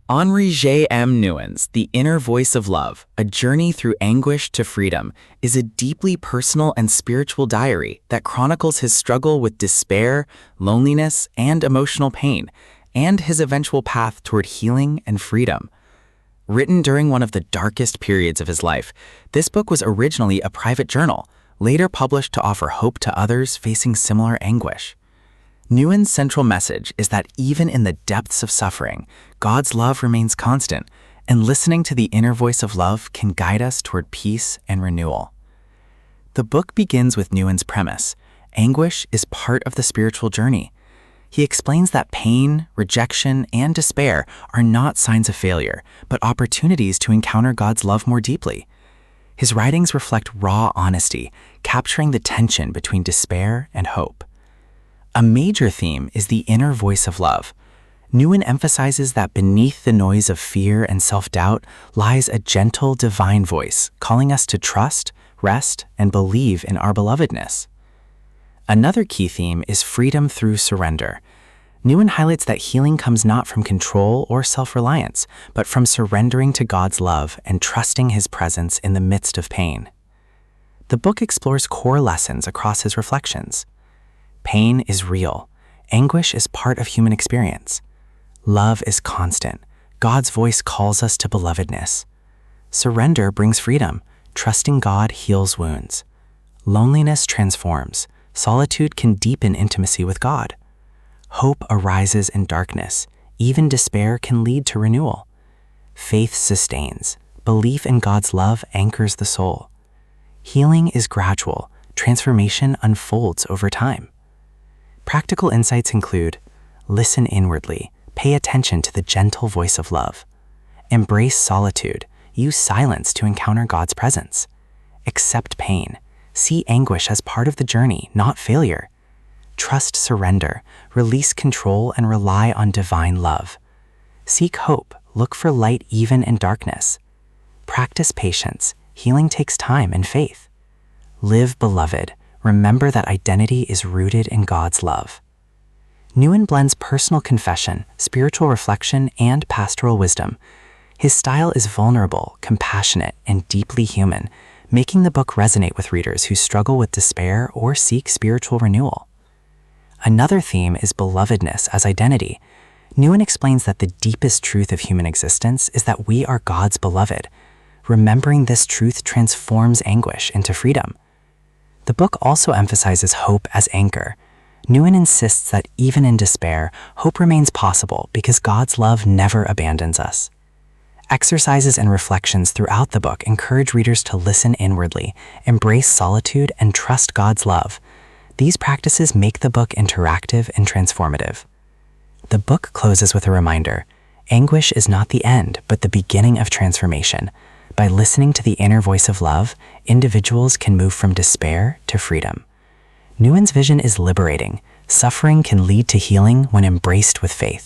Henri J. Nouwen's The Inner Voice of Love, A Journey Through Anguish to Freedom, is a deeply personal and spiritual diary that chronicles his struggle with despair, loneliness, and emotional pain, and his eventual path toward healing and freedom. Written during one of the darkest periods of his life, this book was originally a private journal, later published to offer hope to others facing similar anguish. Nouwen's central message is that even in the depths of suffering, God's love remains constant, and listening to the inner voice of love can guide us toward peace and renewal. The book begins with Nouwen's premise: anguish is part of the spiritual journey. He explains that pain, rejection, and despair are not signs of failure, but opportunities to encounter God's love more deeply. His writings reflect raw honesty, capturing the tension between despair and hope. A major theme is the inner voice of love. Nouwen emphasizes that beneath the noise of fear and self-doubt lies a gentle, divine voice, calling us to trust, rest, and believe in our belovedness. Another key theme is freedom through surrender. Nouwen highlights that healing comes not from control or self-reliance, but from surrendering to God's love and trusting His presence in the midst of pain. The book explores core lessons across his reflections. Pain is real. Anguish is part of human experience. Love is constant. God's voice calls us to belovedness. Surrender brings freedom. Trusting God heals wounds. Loneliness transforms. Solitude can deepen intimacy with God. Hope arises in darkness. Even despair can lead to renewal. Faith sustains. Belief in God's love anchors the soul. Healing is gradual. Transformation unfolds over time. Practical insights include: listen inwardly, pay attention to the gentle voice of love. Embrace solitude, use silence to encounter God's presence. Accept pain, see anguish as part of the journey, not failure. Trust surrender, release control and rely on divine love. Seek hope, look for light even in darkness. Practice patience, healing takes time and faith. Live beloved. Remember that identity is rooted in God's love. Nouwen blends personal confession, spiritual reflection, and pastoral wisdom. His style is vulnerable, compassionate, and deeply human, making the book resonate with readers who struggle with despair or seek spiritual renewal. Another theme is belovedness as identity. Nouwen explains that the deepest truth of human existence is that we are God's beloved. Remembering this truth transforms anguish into freedom. The book also emphasizes hope as anchor. Nouwen insists that even in despair, hope remains possible because God's love never abandons us. Exercises and reflections throughout the book encourage readers to listen inwardly, embrace solitude, and trust God's love. These practices make the book interactive and transformative. The book closes with a reminder: anguish is not the end, but the beginning of transformation. By listening to the inner voice of love, individuals can move from despair to freedom. Nouwen's vision is liberating. Suffering can lead to healing when embraced with faith.